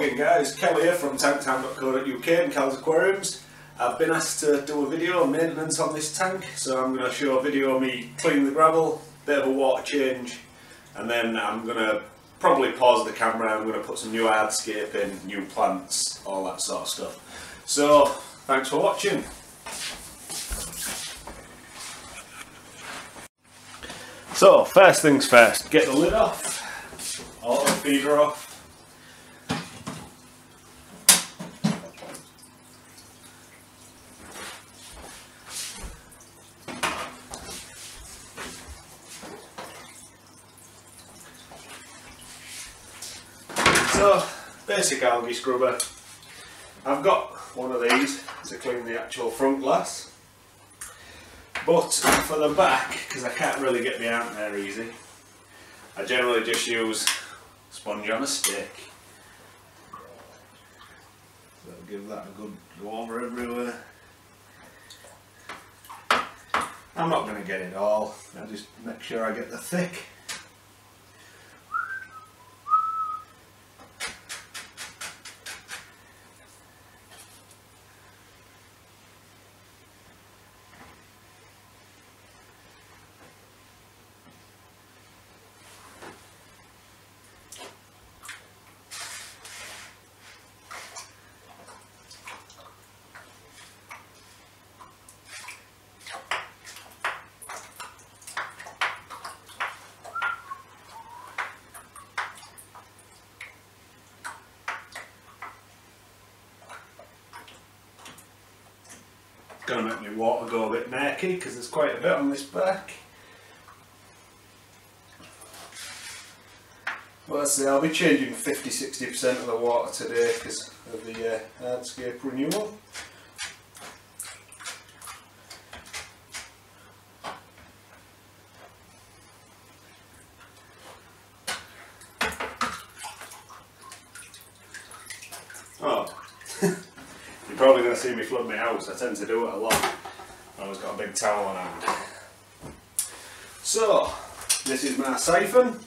again guys, Kel here from tanktime.co.uk and Kel's Aquariums. I've been asked to do a video on maintenance on this tank, so I'm going to show a video of me cleaning the gravel, bit of a water change, and then I'm going to probably pause the camera. I'm going to put some new hardscape in, new plants, all that sort of stuff. So, thanks for watching. So, first things first, get the lid off, auto feeder off. So, basic algae scrubber. I've got one of these to clean the actual front glass, but for the back, because I can't really get my ant there easy, I generally just use sponge on a stick. So I'll give that a good go over everywhere. I'm not going to get it all, I just make sure I get the thick. Going to make my water go a bit murky because there's quite a bit on this back. Well, let's see, I'll be changing 50-60% of the water today because of the hardscape renewal. Oh. You're probably going to see me flood my house. I tend to do it a lot. I've always got a big towel on hand. So, this is my siphon.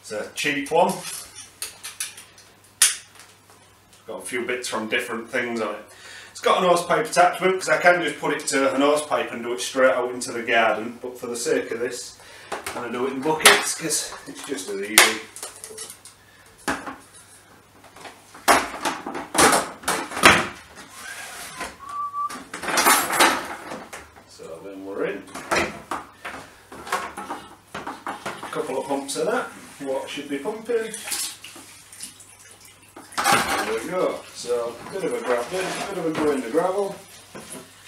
It's a cheap one. Got a few bits from different things on it. It's got an hose pipe attachment because I can just put it to an hose pipe and do it straight out into the garden. But for the sake of this, I'm going to do it in buckets because it's just as easy. Couple of pumps of that, water should be pumping. There we go. So bit of a go in the gravel.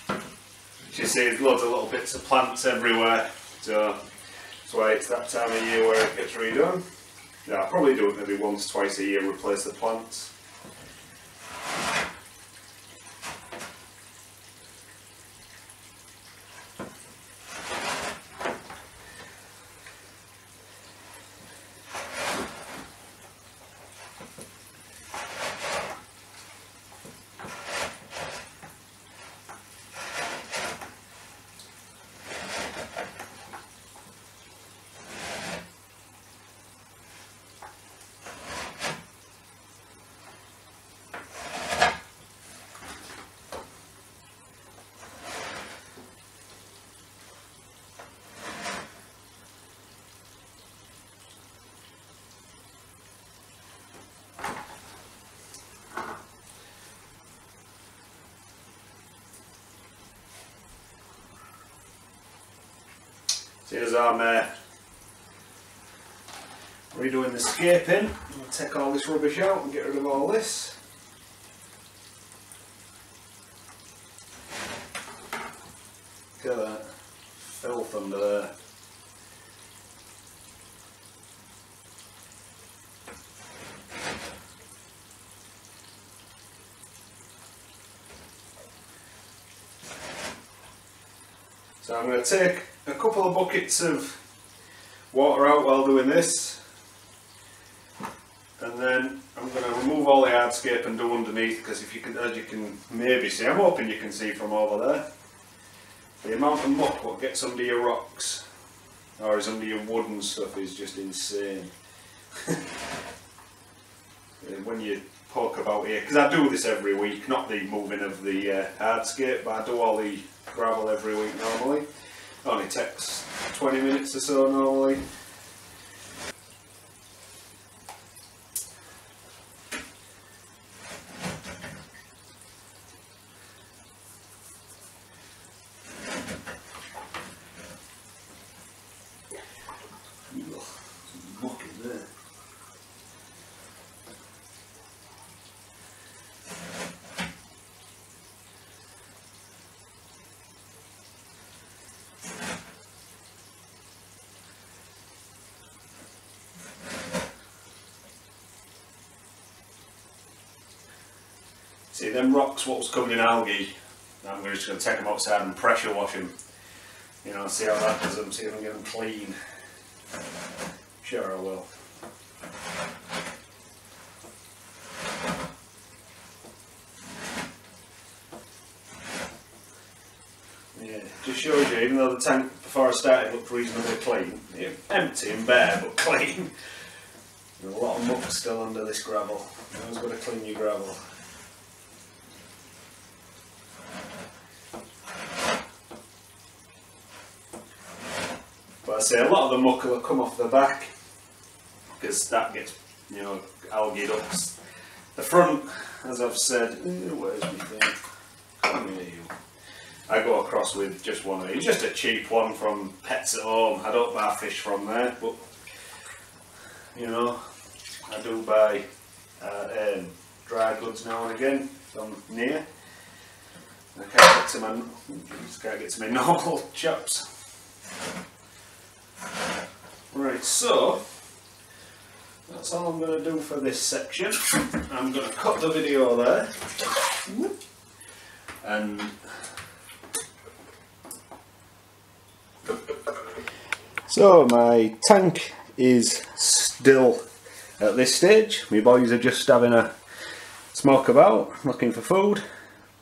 As you see, there's loads of little bits of plants everywhere, so that's why it's that time of year where it gets redone. Yeah, I'll probably do it maybe once, twice a year, replace the plants. So here's our redoing the scaping. We'll take all this rubbish out and get rid of all this. Look at that filth under there. So I'm going to take a couple of buckets of water out while doing this, and then I'm going to remove all the hardscape and do underneath, because if you can, as you can maybe see, I'm hoping you can see from over there, the amount of muck what gets under your rocks or is under your wood and stuff is just insane. when you poke about here, because I do this every week, not the moving of the hardscape, but I do all the gravel every week normally. It only takes 20 minutes or so normally. Muck in there. See them rocks what was covered in algae, I'm just going to take them outside and pressure wash them. You know, see how that does them, see if I can get them clean. Sure I will. Yeah, just shows you, even though the tank before I started looked reasonably clean, yeah, empty and bare but clean. There's a lot of muck still under this gravel. You always got to clean your gravel. But I say a lot of the muck will come off the back because that gets, you know, algaed up. The front, as I've said, where's my thing? Come here, you. I go across with just one of these, just a cheap one from Pets at Home. I don't buy fish from there, but you know, I do buy dry goods now and again from near. I can't get to my normal chops. Right, so that's all I'm going to do for this section. I'm going to cut the video there, and so my tank is still at this stage. My boys are just having a smoke about, looking for food.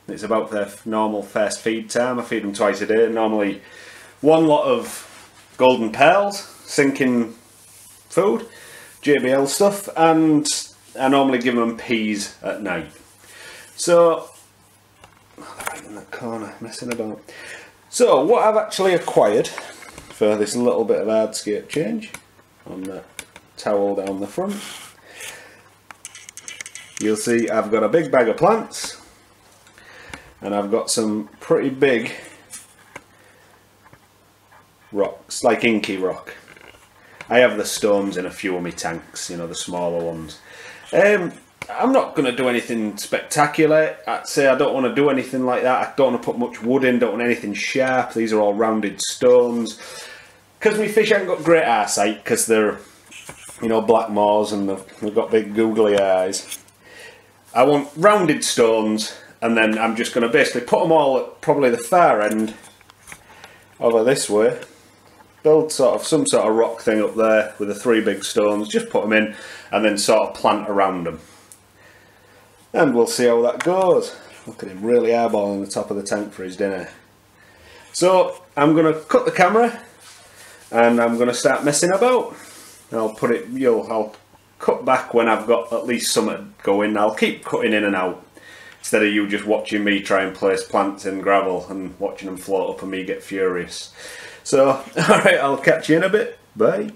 It's about their normal first feed time. I feed them twice a day, normally one lot of golden pearls, sinking food, JBL stuff, and I normally give them peas at night. So, right in that corner, messing about. So, what I've actually acquired for this little bit of hardscape change on that towel down the front, you'll see I've got a big bag of plants, and I've got some pretty big rocks, like inky rock. I have the stones in a few of my tanks, you know, the smaller ones. I'm not going to do anything spectacular. I'd say I don't want to do anything like that. I don't want to put much wood in, don't want anything sharp. These are all rounded stones. Because my fish haven't got great eyesight, because they're, you know, black moors and they've got big googly eyes. I want rounded stones, and then I'm just going to basically put them all at probably the far end over this way. Build some sort of rock thing up there with the 3 big stones, just put them in and then sort of plant around them. And we'll see how that goes. Look at him really eyeballing the top of the tank for his dinner. So I'm going to cut the camera and I'm going to start messing about. I'll cut back when I've got at least something going. I'll keep cutting in and out, instead of you just watching me try and place plants in gravel and watching them float up and me get furious. So, alright, I'll catch you in a bit. Bye.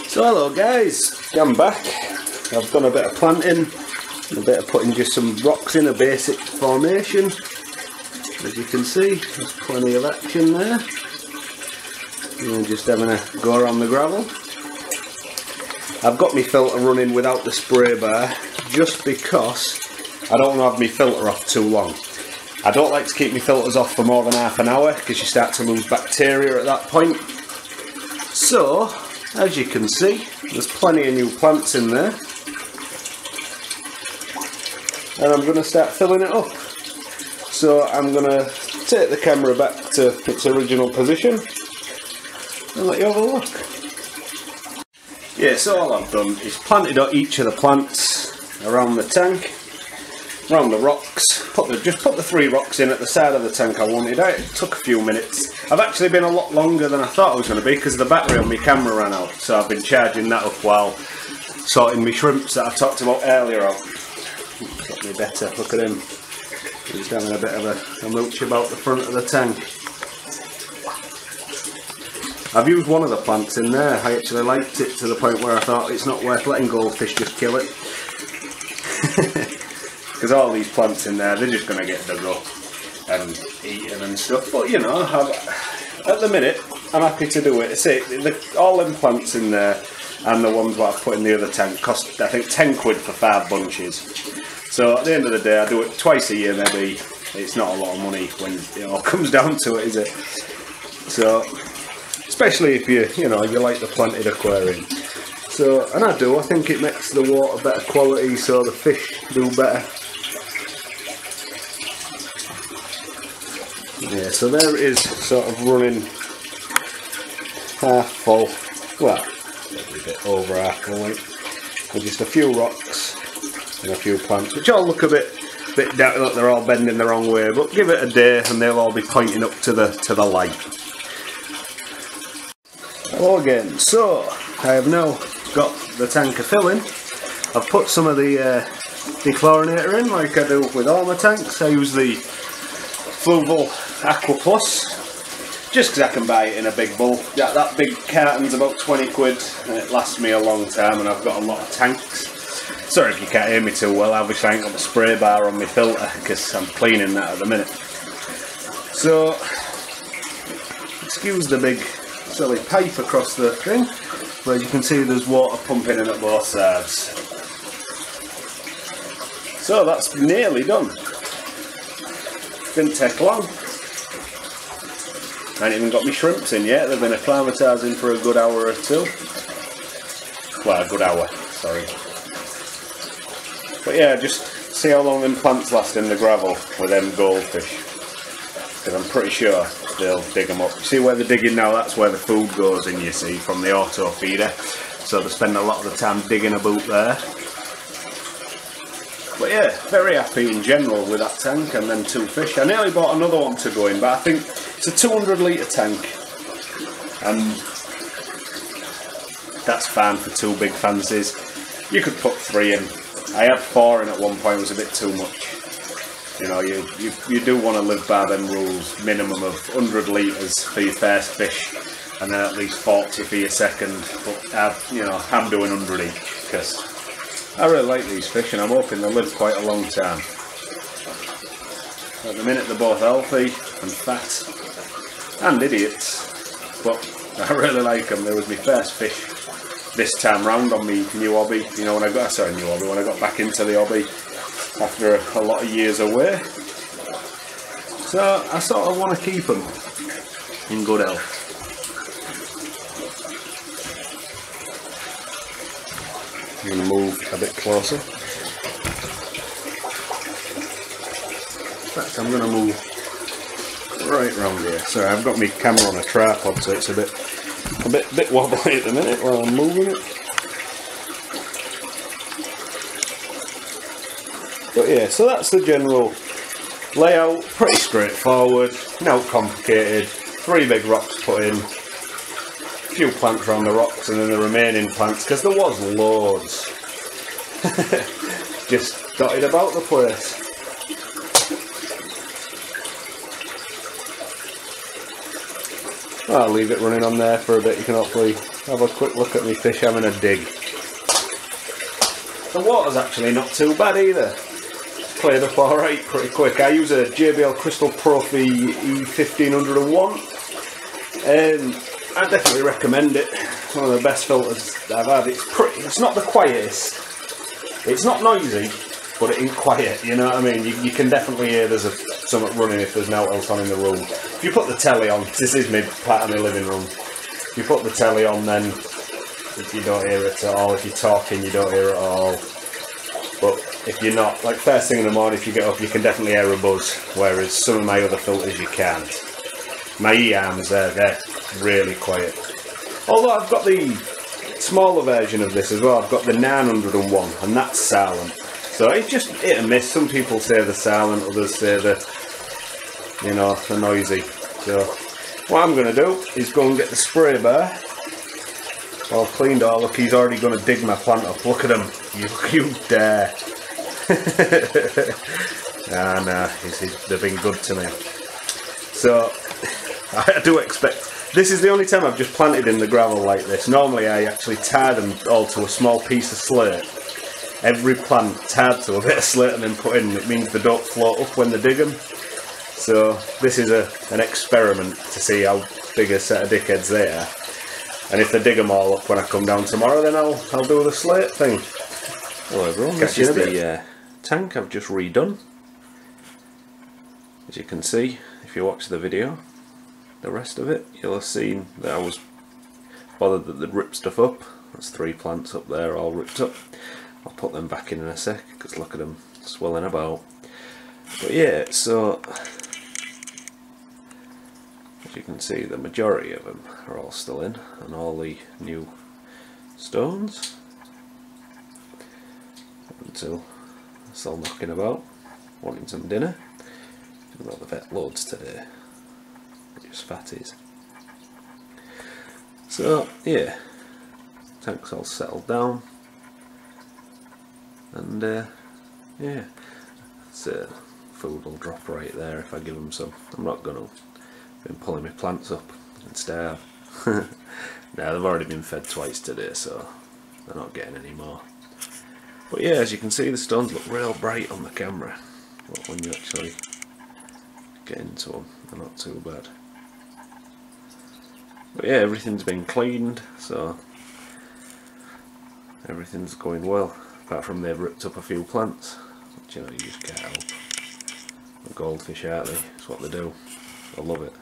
So, hello guys, I'm back. I've done a bit of planting, a bit of putting just some rocks in a basic formation. As you can see, there's plenty of action there. And just having a go around the gravel. I've got my filter running without the spray bar, just because I don't want to have my filter off too long. I don't like to keep my filters off for more than half an hour, because you start to lose bacteria at that point. So, as you can see, there's plenty of new plants in there. And I'm going to start filling it up. So I'm going to take the camera back to its original position and let you have a look. Yeah, so all I've done is planted each of the plants around the tank, around the rocks. Just put the 3 rocks in at the side of the tank I wanted. It took a few minutes. I've actually been a lot longer than I thought I was going to be, because the battery on my camera ran out, so I've been charging that up while sorting my shrimps that I talked about earlier out. Got me better, look at him. He's having a bit of a mooch about the front of the tank. I've used one of the plants in there. I actually liked it to the point where I thought it's not worth letting goldfish just kill it. Because all these plants in there, they're just going to get dug up and eaten and stuff. But you know, at the minute, I'm happy to do it. See, all them plants in there and the ones that I've put in the other tank cost, I think, 10 quid for 5 bunches. So at the end of the day, I do it twice a year maybe. It's not a lot of money when it all comes down to it, is it? So, especially if you like the planted aquarium. So, and I think it makes the water better quality, so the fish do better. Yeah, so there it is, sort of running half full. Well, maybe a bit over half full, like, with just a few rocks and a few plants, which all look a bit down. Look, they're all bending the wrong way, but give it a day and they'll all be pointing up to the light. Hello again. So I have now got the tank filling. I've put some of the dechlorinator in, like I do with all my tanks. I use the Fluval Aqua Plus, just because I can buy it in a big bulk. That big carton's about 20 quid and it lasts me a long time, and I've got a lot of tanks. Sorry if you can't hear me too well, obviously I ain't got the spray bar on my filter because I'm cleaning that at the minute. So, excuse the big silly pipe across the thing, where you can see there's water pumping in at both sides. So that's nearly done. Didn't take long. I ain't even got my shrimps in yet, they've been acclimatising for a good hour or two. Well, a good hour, sorry. But yeah, just see how long them plants last in the gravel with them goldfish. Because I'm pretty sure they'll dig them up. See where they're digging now, that's where the food goes in, you see, from the auto feeder. So they spend a lot of the time digging about there. But yeah, very happy in general with that tank and then 2 fish. I nearly bought another one to go in, but I think it's a 200 litre tank. And that's fine for 2 big fancies. You could put 3 in. I had 4 in at one point, it was a bit too much. You know, you do want to live by them rules. Minimum of 100 litres for your first fish, and then at least 40 for your second. But you know, I'm doing 100 each because I really like these fish, and I'm hoping they'll live quite a long time. At the minute, they're both healthy and fat and idiots, but I really like them. They was my first fish this time round on me new hobby. You know, when I got back into the hobby after a lot of years away. So I sort of want to keep them in good health. I'm going to move a bit closer. In fact, I'm going to move right round here. Sorry, I've got my camera on a tripod, so it's a bit wobbly at the minute while I'm moving it. But yeah, so that's the general layout, pretty straightforward, not complicated. 3 big rocks put in, a few plants around the rocks, and then the remaining plants, because there was loads, just dotted about the place. I'll leave it running on there for a bit. You can hopefully have a quick look at me fish having a dig. The water's actually not too bad either. Cleared up alright pretty quick. I use a JBL Crystal Profi E1501 and I definitely recommend it. It's one of the best filters I've had. It's not the quietest, it's not noisy, but it ain't quiet, you know what I mean? You can definitely hear there's something running if there's no else on in the room. If you put the telly on, this is part of my living room, if you put the telly on, then if you don't hear it at all, if you're talking you don't hear it at all. But if you're not, like first thing in the morning if you get up, you can definitely hear a buzz, whereas some of my other filters you can't. My E-arms, they're really quiet. Although I've got the smaller version of this as well, I've got the 901 and that's silent. So it's just hit and miss. Some people say they're silent, others say they're, you know, they're noisy. So what I'm going to do is go and get the spray bar All cleaned. Oh look, he's already going to dig my plant up. Look at him. You dare. Nah, they've been good to me. So, I do expect... This is the only time I've just planted in the gravel like this. Normally I actually tie them all to a small piece of slate. Every plant tied to a bit of slate and then put in. It means they don't float up when they dig them. So this is an experiment to see how big a set of dickheads they are. And if they dig them all up when I come down tomorrow, then I'll do the slate thing. Hello everyone, this is the tank I've just redone. As you can see, if you watch the video, the rest of it, you'll have seen that I was bothered that they'd ripped stuff up. There's 3 plants up there all ripped up. I'll put them back in a sec, because look at them swelling about. But yeah, so as you can see, the majority of them are all still in, and all the new stones until they're still knocking about, wanting some dinner. Even though they've ate loads today, just fatties. So yeah, tank's all settled down, and yeah, so food will drop right there if I give them some. I'm not gonna. Been pulling my plants up and starve. No, they've already been fed twice today, so they're not getting any more. But yeah, as you can see, the stones look real bright on the camera, but when you actually get into them, they're not too bad. But yeah, everything's been cleaned, so everything's going well, apart from they've ripped up a few plants, which, you know, you just can't help. The goldfish, aren't they? That's what they do. I love it.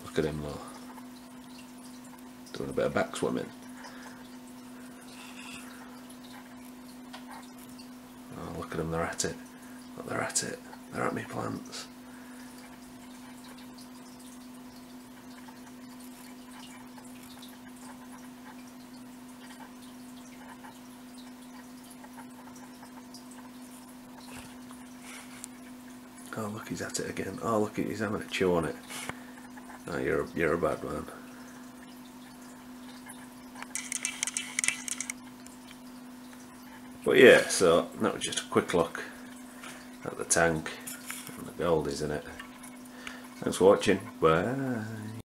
Look at him though, doing a bit of back swimming. Oh, look at them, they're at it. Look, they're at it. They're at me plants. Oh look, he's at it again. Oh look, he's having a chew on it. Oh, you're a bad man. But yeah, so that was just a quick look at the tank and the goldies in it. Thanks for watching. Bye.